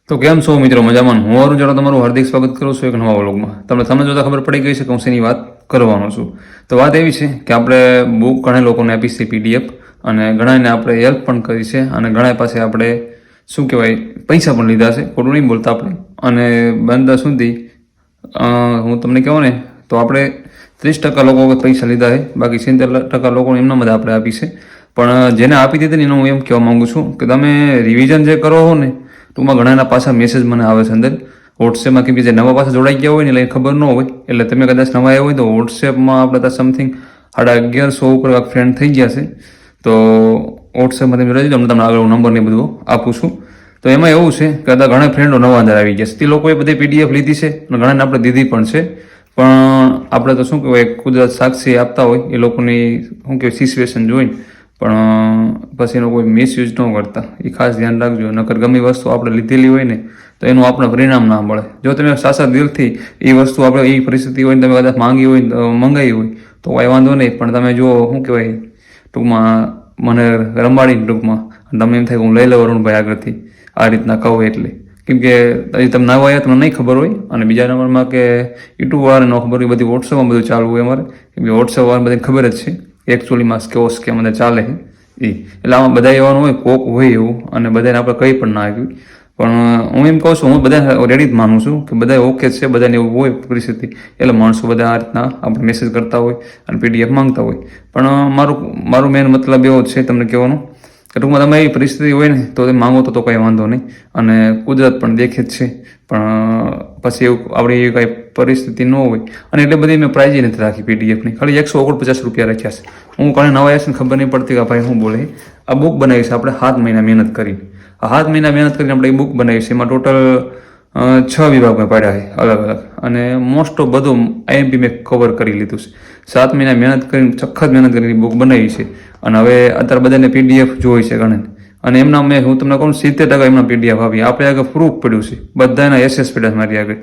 તો કેમ છો મિત્રો? મજામાં? હું અરુણ જાડેજા તમારું હાર્દિક સ્વાગત કરું છું એક નવા વ્લોગમાં. તમને જોતા ખબર પડી ગઈ છે કે હું શેની વાત કરવાનો છું. તો વાત એવી છે કે આપણે બુક ઘણા લોકોને આપી છે પીડીએફ, અને ઘણાને આપણે હેલ્પ પણ કરી છે, અને ઘણા પાસે આપણે શું કહેવાય પૈસા પણ લીધા છે, ખોટું નહીં બોલતા આપણે. અને બંધ સુધી હું તમને કહું ને તો આપણે 30% લોકો પૈસા લીધા છે, બાકી 70% લોકો એમના મধ্যે આપણે આપી છે. પણ જેને આપી દીધી ને એનું હું એમ કહેવા માગું છું કે તમે રિવિઝન જે કરો છો ને, ટૂંકમાં ઘણાના પાછા મેસેજ મને આવે છે અંદર વોટ્સએપમાં, કેમ કે જે નવા પાછા જોડાઈ ગયા હોય ને એટલે ખબર ન હોય, એટલે તમે કદાચ નવા આવ્યા હોય તો વોટ્સએપમાં આપણે ત્યાં સમથિંગ 1150 ઉપર ફ્રેન્ડ થઈ ગયા છે. તો વોટ્સએપમાં તમે જોડાઈ તમને આગળ નંબર ને બધું આપું છું. તો એમાં એવું છે કે અત્યારે ઘણા ફ્રેન્ડો નવા અંદર આવી ગયા છે, તે લોકોએ બધી પીડીએફ લીધી છે અને ઘણાને આપણે દીધી પણ છે. પણ આપણે તો શું કહેવાય કુદરત સાક્ષી આપતા હોય એ લોકોની શું કહેવાય સિચ્યુએશન જોઈને, પણ પછી એનો કોઈ મિસયુઝ ન કરતા, એ ખાસ ધ્યાન રાખજો. નકર ગમે વસ્તુ આપણે લીધેલી હોય ને તો એનું આપણે પરિણામ ના મળે. જો તમે સાચા દિલથી એ વસ્તુ આપણે એ પરિસ્થિતિ હોય ને તમે કદાચ માંગી હોય મંગાવી હોય તો કાંઈ વાંધો નહીં, પણ તમે જો શું કહેવાય ટૂંકમાં મને રમાડીને ટૂંકમાં તમને એમ થાય કે હું લઈ લઉં અરુણભાઈ આગળથી આ રીતના કહું, એટલે કેમ કે હજી તમે નવા આવ્યા તમને નહીં ખબર હોય. અને બીજા નંબરમાં કે યુટ્યુબ વાળાને ન ખબર હોય, બધી વોટ્સએપમાં બધું ચાલુ હોય અમારે, કેમ કે વોટ્સએપ વાળાને બધાને ખબર જ છે એકચ્યુઅલીમાં કેવો સ્કેમ અંદર ચાલે છે એ. એટલે આમાં બધા એવાનું હોય, કોક હોય એવું, અને બધાને આપણે કંઈ પણ ના આવ્યું. પણ હું એમ કહું છું, હું બધા રેડી જ માનું છું કે બધા ઓકે છે, બધાને એવું હોય પરિસ્થિતિ, એટલે માણસો બધા આ રીતના આપણે મેસેજ કરતા હોય અને પીડીએફ માંગતા હોય. પણ મારું મેન મતલબ એવો છે તમને કહેવાનું કે ટૂંકમાં તમે એ પરિસ્થિતિ હોય ને તો તમે માંગો તો કંઈ વાંધો નહીં, અને કુદરત પણ દેખે જ છે. પણ પછી એવું આપણી એવી કાંઈ પરિસ્થિતિ ન હોય, અને એટલે બધી મેં પ્રાઇઝ નથી રાખી પીડીએફની, ખાલી 149 રૂપિયા રાખ્યા છે. હું ઘણા નવા આવ્યા છે ને ખબર નહીં પડતી કે ભાઈ શું બોલે. આ બુક બનાવી છે આપણે 7 મહિના મહેનત કરીને, આ 7 મહિના મહેનત કરીને આપણે એ બુક બનાવી છે. એમાં ટોટલ 6 વિભાગમાં પાડ્યા છે અલગ અલગ, અને મોસ્ટ ઓફ બધું આઈએમપી મેં કવર કરી લીધું છે. 7 મહિના મહેનત કરીને સખત મહેનત કરીને બુક બનાવી છે. અને હવે અત્યારે બધાને પીડીએફ જોઈ છે ઘણા, અને એમના હું તમને કહું 70% એમના પીડીએફ આપી. આપણે આગળ પ્રૂફ પડ્યું છે, બધાના એસએસ પડ્યા મારી આગળ,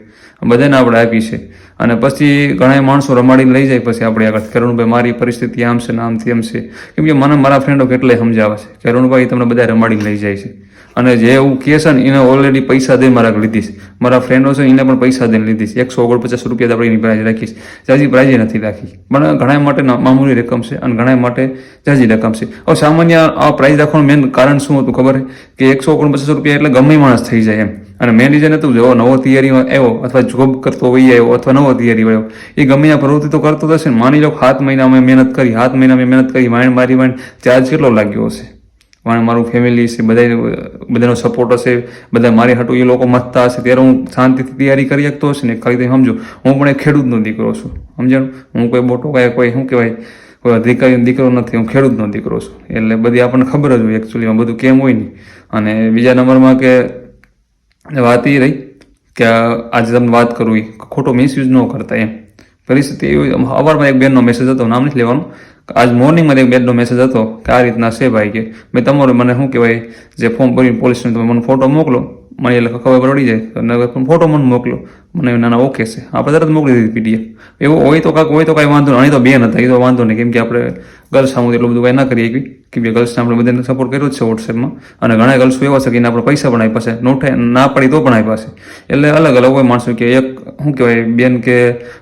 બધાને આપણે આપી છે. અને પછી ઘણા માણસો રમાડીને લઈ જાય પછી આપણે આગળ કે અરુણભાઈ મારી પરિસ્થિતિ આમ છે ને આમ તેમ છે, કેમ કે મને મારા ફ્રેન્ડો કેટલાય સમજાવે છે કે અરુણભાઈ તમને બધા રમાડીને લઈ જાય છે. અને જે એવું કહે છે ને એને ઓલરેડી પૈસા દઈ મારા લીધી છે, મારા ફ્રેન્ડો છે એને પણ પૈસા દઈને લીધી છે. 149 રૂપિયા આપણે એની પ્રાઇઝ રાખી છે, જાજી પ્રાઇઝ નથી રાખી. પણ ઘણા માટે મામૂલી રકમ છે અને ઘણા માટે જાજી રકમ છે. હવે સામાન્ય આ પ્રાઇઝ રાખવાનું મેન કારણ શું હતું ખબર કે 149 રૂપિયા એટલે ગમે માણસ થઈ જાય એમ. અને મેન રીઝન હતું જો નવો તૈયારીમાં આવ્યો અથવા જોબ કરતો હોય આવ્યો અથવા નવો તૈયારી આવ્યો, એ ગમે આ પ્રવૃત્તિ તો કરતો હશે ને. માની લો 7 મહિના અમે મહેનત કરી, 7 મહિના મેં મહેનત કરી, મારી ચાર્જ કેટલો લાગ્યો હશે, મારું ફેમિલી છે, બધાનો સપોર્ટ હશે, બધા મારી હાટું એ લોકો મથતા હશે, ત્યારે હું શાંતિથી તૈયારી કરી શકતો હશે ને. ખાલી તમે સમજો હું પણ એક ખેડૂતનો દીકરો છું, સમજાણું? હું કોઈ મોટો કોઈ શું કહેવાય કોઈ અધિકારીનો દીકરો નથી, હું ખેડૂતનો દીકરો છું. એટલે બધી આપણને ખબર જ હોય એકચ્યુઅલીમાં બધું કેમ હોય નહીં. અને બીજા નંબરમાં કે વાત એ રહી કે આજે તમને વાત કરું એ ખોટો મિસયુઝ ન કરતા એમ. પરિસ્થિતિ એવી, અવારમાં એક બેનનો મેસેજ હતો, નામ નથી લેવાનું, આજ મોર્નિંગમાં એક બેનનો મેસેજ હતો કે આ રીતના છે ભાઈ, કે મેં તમારો મને શું કહેવાય જે ફોર્મ ભરીને પોલીસને તમે મને ફોટો મોકલો, મને એટલે ખબર પડી જાય, અને ફોટો મને મોકલો, મને નાના ઓકે છે, આપણે તરત મોકલી દીધી પીડીએફ. એવું હોય તો કાંઈ વાંધો નહીં. તો બેન હતા એ તો વાંધો નહીં, કેમ કે આપણે ગર્લ્સ સામું એટલું બધું કાંઈ ના કરીએ, કેમ કે ગર્લ્સને આપણે બધાને સપોર્ટ કર્યો જ છે વોટ્સએપમાં. અને ઘણા ગર્લ્સો એવા છે કે એને આપણે પૈસા પણ આપ્યા છે, નોટ ના પડી તો પણ આપ્યા છે. એટલે અલગ અલગ હોય માણસો કે એક શું કહેવાય બેન કે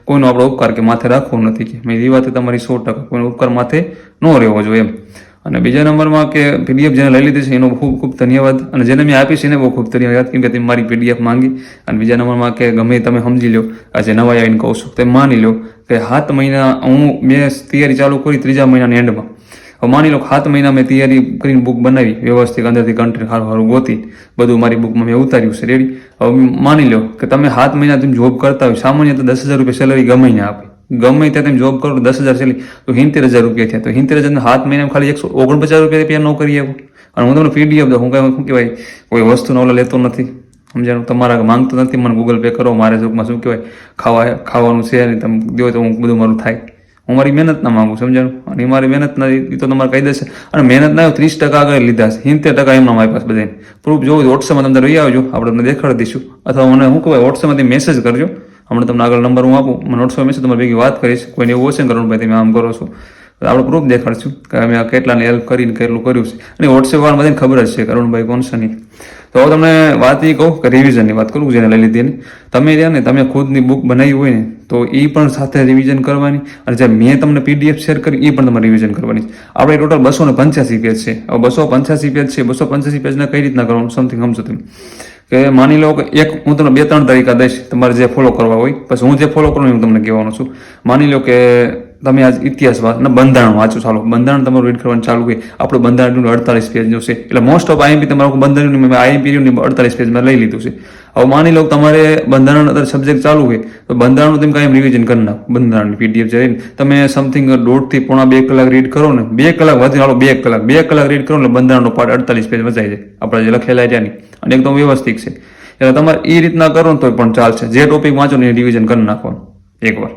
કોઈનો આપણો ઉપકાર કે માથે રાખવો નથી, કે મેં એ વાત તમારી 100%, કોઈનો ઉપકાર માથે ન રહેવો જોઈએ એમ. અને બીજા નંબરમાં કે પીડીએફ જેને લઈ લીધી છે એનો ખૂબ ખૂબ ધન્યવાદ, અને જેને મેં આપી છે એને બહુ ખૂબ ધન્યવાદ, કેમ કે તમે મારી પીડીએફ માંગી. અને બીજા નંબરમાં કે ગમે તમે સમજી લો, આજે નવા આવીને કહું છું તમે માની લો કે 7 મહિના મેં તૈયારી ચાલુ કરી 3જા મહિનાની એન્ડમાં. હવે માની લો 7 મહિના મેં તૈયારી કરીને બુક બનાવી વ્યવસ્થિત, અંદરથી કન્ટેન્ટ સારું ગોતી બધું મારી બુકમાં મેં ઉતાર્યું છે રેડી. હવે માની લો કે તમે 7 મહિના તમે જોબ કરતા હોય, સામાન્ય તો 10,000 રૂપિયા સેલરી ગમે ને આપે, ગમે ત્યાં તમે જોબ કરો 10,000 સેલરી તો 70,000 રૂપિયા થયા. તો 70,000 7 મહિનામાં ખાલી 149 રૂપિયા ન કરી આવું. અને હું તમને પીડીએફ દઉં, હું શું કહેવાય કોઈ વસ્તુનો ઓલા લેતો નથી, સમજાણું? તમારા માંગતો નથી, મને ગૂગલ પે કરો, મારે ચોકમાં શું કહેવાય ખાવાનું છે ને તમે દો તો હું બધું મારું થાય. હું મારી મહેનત ના માંગુ, સમજાણું? અને મારી મહેનત ના એ તો તમારે કહી દેશે. અને મહેનત ના 30% આગળ લીધા છે, 70% એમના મારી પાસે બધાને પ્રૂફ જોવું વોટ્સએપમાં તમને રહી આવજો, આપણે તમને દેખાડી દઈશું. અથવા મને શું કહેવાય વોટ્સએપમાંથી મેસેજ કરજો, હમણાં તમને આગળ નંબર હું આપું, મને વોટ્સએપ મેસેજ તમારી ભેગી વાત કરીશ. કોઈને એવું હશે ને અરુણભાઈ તમે આમ કરો છો, આપણે પ્રૂફ દેખાડશું કે અમે આ કેટલાને હેલ્પ કરીને કેટલું કર્યું છે. અને વોટ્સએપ વાળા બધાને ખબર જ છે કે અરુણભાઈ કોણ છે નહીં. તો હવે તમને વાત એ કહું કે રિવિઝનની વાત કરું જેને લઈ લીધી ને તમે રહ્યા ને તમે ખુદની બુક બનાવી હોય ને તો એ પણ સાથે રિવિઝન કરવાની અને જે મેં તમને PDF શેર કરી એ પણ તમારે રિવિઝન કરવાની. આપણે ટોટલ 285 પેજ છે. હવે 285 પેજ છે, 285 પેજને કઈ રીતના કરવાનું સમથિંગ સમજો તમે કે માની લો કે હું તમને 2-3 તરીકા દઈશ તમારે જે ફોલો કરવા હોય. પછી હું જે ફોલો કરું હું તમને કહેવાનું છું. માની લો કે તમે આજ ઇતિહાસ બંધારણ વાંચો, ચાલો બંધારણ તમારું રીડ કરવાનું ચાલુ હોય. આપણું બંધારણ 48 પેજનું છે એટલે મોસ્ટ ઓફ IMP તમારું બંધારણ IMP 48 પેજમાં લઈ લીધું છે. હવે માની લો તમારે બંધારણ અત્યારે સબ્જેક્ટ ચાલુ હોય તો બંધારણનું તમે કાયમ રિવિઝન કરી નાખો. બંધારણની PDF જઈને તમે સમથિંગ 1.5 થી પોણા 2 કલાક રીડ કરો ને, 2 કલાક વધીને હાલો 2 કલાક રીડ કરો એટલે બંધારણનો પાઠ 48 પેજ વચાઈ જાય આપણે જે લખેલા ત્યાંની, અને એકદમ વ્યવસ્થિત છે. એટલે તમારે એ રીતના કરો ને તો પણ ચાલશે. જે ટોપિક વાંચો ને એ રિવિઝન કરી નાખવાનું એકવાર,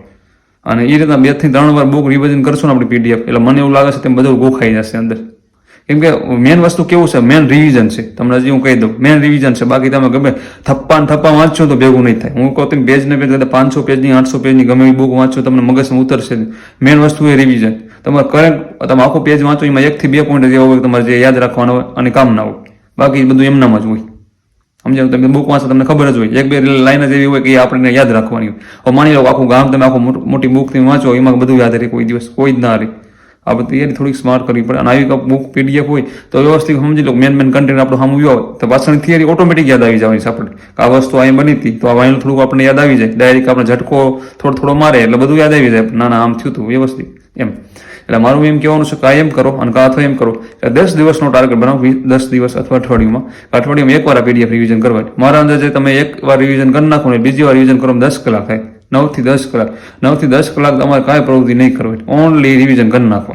અને એ રીતના 2 થી 3 વાર બુક રિવિઝન કરશો ને આપણી PDF એટલે મને એવું લાગે છે તેમ બધું ગોખાઈ જશે અંદર. કેમ કે મેન વસ્તુ કેવું છે, મેન રિવિઝન છે. તમને હજી હું કહી દઉં મેન રિવિઝન છે. બાકી તમે ગમે થપ્પા વાંચશો તો ભેગું નહીં થાય. હું કહું તમે પેજ ને પેજ 500 પેજની 800 પેજની ગમે એવી બુક વાંચો તમને મગજમાં ઉતરશે. મેન વસ્તુ એ રિવિઝન. તમારે કરંટ તમે આખો પેજ વાંચો એમાં 1 થી 2 પોઈન્ટ જેવા હોય તમારે જે યાદ રાખવાના હોય અને કામ ના હોય. બાકી બધું એમનામ જ હોય. સમજાવ, તમે બુક વાંચો તમને ખબર જ હોય 1-2 લાઈન જ એવી હોય કે એ આપણને યાદ રાખવાની હોય. હવે માની લો આખું ગામ તમે આખું મોટી બુક તમે વાંચો એમાં બધું યાદ રહે કોઈ દિવસ, કોઈ જ ના રહે. આ બધી તૈયારી થોડીક સ્માર્ટ કરવી પડે. અને આવી બુક PDF હોય તો વ્યવસ્થિત સમજી લો મેન કન્ટેન્ટ આપણું સામું હોય તો પાછળની થિયરી ઓટોમેટિક યાદ આવી જવાની છે આપણને. આ વસ્તુ અહીં બની હતી તો આ વાયલ થોડુંક આપણને યાદ આવી જાય. ડાયરેક્ટ આપણે ઝટકો થોડો મારે એટલે બધું યાદ આવી જાય. ના આમ થયું હતું વ્યવસ્થિત એમ. એટલે મારું એમ કહેવાનું છે કે આ એમ કરો અને અથવા એમ કરો કે 10 દિવસનો ટાર્ગેટ બનાવો. 10 દિવસ અથવા અઠવાડિયામાં એકવાર આ PDF રિવિઝન કરવાની. મારા અંદાજે તમે એકવાર રિવિઝન કરી નાખો ને બીજી વાર રિવિઝન કરો 10 કલાક થાય. 9 થી 10 કલાક. 9 થી 10 કલાક તમારે કાંઈ પ્રવૃત્તિ નહીં કરવાની, ઓનલી રિવિઝન કરી નાખો.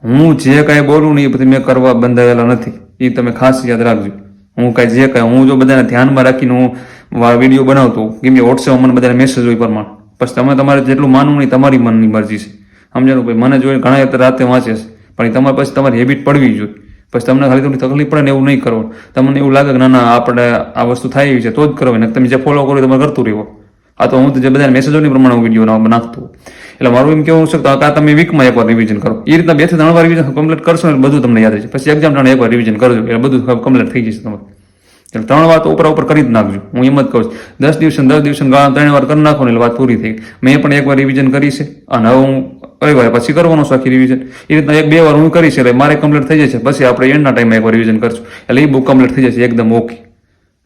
હું જે કાંઈ બોલું ને એ બધી મેં કરવા બંધાયેલા નથી, એ તમે ખાસ યાદ રાખજો. હું જો બધાને ધ્યાનમાં રાખીને હું વિડીયો બનાવતો કેમ કે વોટ્સએપ મને બધાને મેસેજ હોય પ્રમાણે. પછી તમે તમારે જેટલું માનવું નહીં તમારી મનની મરજી છે. સમજાણું ભાઈ? મને જોઈને ઘણા રાતે વાંચે છે પણ તમારે પછી તમારી હેબિટ પડવી જોઈએ. પછી તમને ખાલી થોડી તકલીફ પડે ને એવું નહીં કરવું. તમને એવું લાગે કે ના આપણે આ વસ્તુ થાય એવી છે તો જ કરો ને તમે જે ફોલો કરો તમારે કરતું રહેવો. આ તો હું તો જે બધા મેસેજોની પ્રમાણે હું વિડીયો નાખતો. એટલે મારું એમ કેવું છે કે તમે વીકમાં એકવાર રિવિઝન કરો. એ રીતના 2 થી 3 વાર રિવિઝન કમ્પ્લીટ કરશો એટલે બધું તમને યાદ રહેશે. પછી એક્ઝામ ટાણે એકવાર રિવિઝન કરજો એટલે બધું કમ્પ્લીટ થઈ જશે તમારે. એટલે 3 વાર તો ઉપર કરી જ નાખજો. હું એમ જ કહું છું 10 દિવસ 3 વાર કરી નાખો ને એટલે વાત પૂરી થઈ. મેં પણ એકવાર રિવિઝન કરી છે અને હવે હું રવિવારે પછી કરવાનો છે આખી રિવિઝન. એ રીતના 1-2 વાર હું કરીશ એટલે મારે કમ્પ્લીટ થઈ જશે. પછી આપણે એન્ડના ટાઈમમાં એકવાર રિવિઝન કરશું એટલે એ બુક કમ્પ્લીટ થઈ જશે એકદમ ઓકે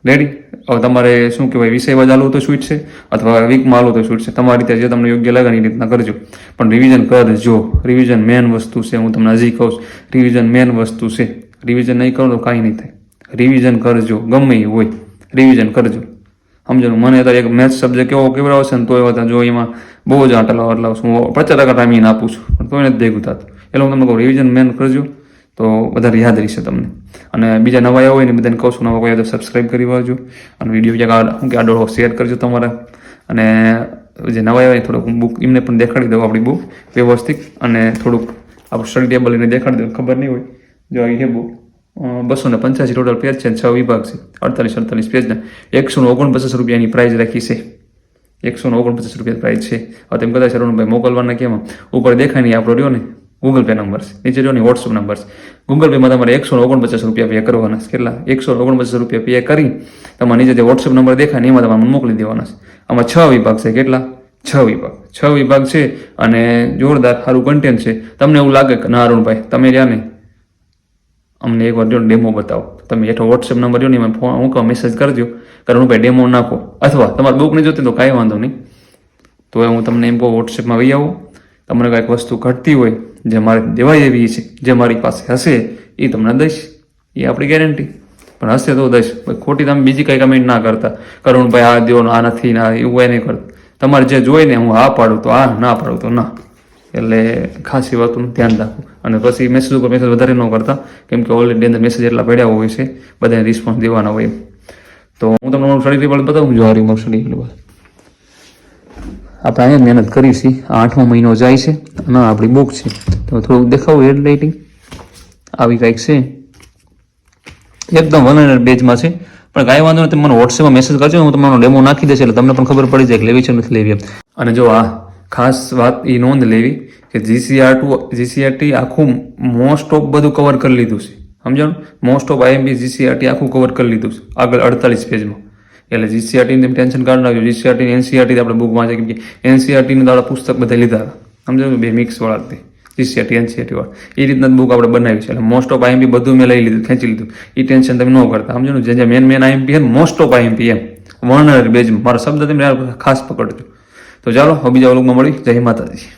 રેડી. હવે તમારે શું કહેવાય વિષયમાં ચાલુ તો શૂટ છે અથવા વીકમાં આલો તો શૂટ છે. તમારી રીતે જે તમને યોગ્ય લાગે એ રીતના કરજો પણ રિવિઝન કરજો. રિવિઝન મેન વસ્તુ છે. હું તમને હજી કહું છું રિવિઝન મેન વસ્તુ છે. રિવિઝન નહીં કરો તો કાંઈ નહીં થાય. રિવિઝન કરજો ગમે એ હોય રિવિઝન કરજો. સમજો મને અત્યારે એક મેથ્સ સબ્જેક્ટ કેવડાવે છે ને તો એવા જો એમાં બહુ જ આટલા હું 50% ટાઈમ એને આપું છું પણ તોય નથી ભેગું થતું. એટલે હું તમને કહું રિવિઝન મેન કરજો તો વધારે યાદ રહેશે તમને. અને બીજા નવા હોય ને બધાને કહું છું નવા કોઈ તો સબસ્ક્રાઈબ કરી વાળજો અને વિડીયો ક્યાંક શું કે આડો શેર કરજો તમારા. અને જે નવા હોય થોડુંક બુક એમને પણ દેખાડી દઉં આપણી બુક વ્યવસ્થિત અને થોડુંક આપણું સ્ટડી ટેબલ એને દેખાડી દઉં ખબર નહીં હોય. જો એ બુક 285 ટોટલ પેજ છે, 6 વિભાગ છે, 48 પેજના 149 રૂપિયાની પ્રાઇસ રાખી છે. 149 રૂપિયા પ્રાઇસ છે. હવે તેમ કદાચ અરુણભાઈ મોકલવાના કેમ ઉપર દેખાય નહીં આપણો રહ્યો ને ગૂગલ પે નંબર છે, નીચે રહ્યો ને વોટ્સઅપ નંબર છે. ગૂગલ પેમાં તમારે 149 રૂપિયા પે કરવાના છે. કેટલા? 149 રૂપિયા પે કરી તમારે નીચે જે વોટ્સઅપ નંબર દેખાય ને એમાં તમારે મોકલી દેવાના છે. આમાં 6 વિભાગ છે. કેટલા? 6 વિભાગ છે અને જોરદાર સારું કન્ટેન્ટ છે. તમને એવું લાગે કે ના અરુણભાઈ તમે રહ્યા ને અમને એકવાર જો ડેમો બતાવો, તમે હેઠો વોટ્સએપ નંબર જો ને એમાં હું કહું મેસેજ કરજો કે અરુણભાઈ ડેમો નાખો. અથવા તમારે બુક નહીં જોતી તો કાંઈ વાંધો નહીં, તો હું તમને એમ કહું વોટ્સએપમાં વહી આવું. તમને કાંઈક વસ્તુ ઘટતી હોય જે મારે દેવાય એવી છે જે મારી પાસે હશે એ તમને દઈશ, એ આપણી ગેરંટી. પણ હશે તો દઈશ. ખોટી તમે બીજી કાંઈ કમેન્ટ ના કરતા અરુણભાઈ આ દો આ નથી ના એવું નહીં કરતા. તમારે જે જોઈ ને હું હા પાડું તો હા, ના પાડું તો ના. એટલે ખાસ એ વાતનું ધ્યાન રાખવું. અને પછી મેસેજ ઉપર મેસેજ વધારે ન કરતા કેમ કે ઓલરેડી અંદર મેસેજ એટલા પડ્યા હોય છે બધાને રિસ્પોન્સ દેવાના હોય. તો હું તમને સ્ટડી ટેબલ બતાવું જો હારી સ્ટડી ટેબલ આપણે અહીંયા મહેનત કરી છે. 8મો મહિનો જાય છે અને આપણી બુક છે તો થોડુંક દેખાવું હેડ રાઇટિંગ આવી કંઈક છે. એકદમ 100 પેજમાં છે પણ કાંઈ વાંધો નથી. મને વોટ્સએપમાં મેસેજ કરજો હું તમારો ડેમો નાખી દઈશ એટલે તમને પણ ખબર પડી જાય કે લેવી છે નથી લેવી એમ. અને જો આ ખાસ વાત એ નોંધ લેવી કે જીસીઆરટી આખું મોસ્ટ ઓફ બધું કવર કરી લીધું છે, સમજાણું? મોસ્ટ ઓફ આઈએમપી જીસીઆરટી આખું કવર કરી લીધું છે આગળ 48 પેજમાં. એટલે જીસીઆરટીની તમે ટેન્શન કાઢ નાખજો. જીસીઆરટી એનસીઆરટી આપણે બુક વાંચે, કેમ કે એનસીઆરટીના દાડા પુસ્તક બધા લીધા હતા, સમજાયું? બે મિક્સ વાળા હતી જીસીઆરટી એનસીઆરટી વાળા. એ રીતના બુક આપણે બનાવી છે. એટલે મોસ્ટ ઓફ આઈએમપી બધું મેં લઈ લીધું, ખેંચી લીધું. એ ટેન્શન તમે ન કરતા, સમજાયું? જે મેન આઈએમપી છે મોસ્ટ ઓફ આઈએમપી એમ વર્ણન બેજમાં મારો શબ્દ તમે ખાસ પકડજો. તો ચાલો હવે બીજા વ્લોગમાં મળી. જય માતાજી.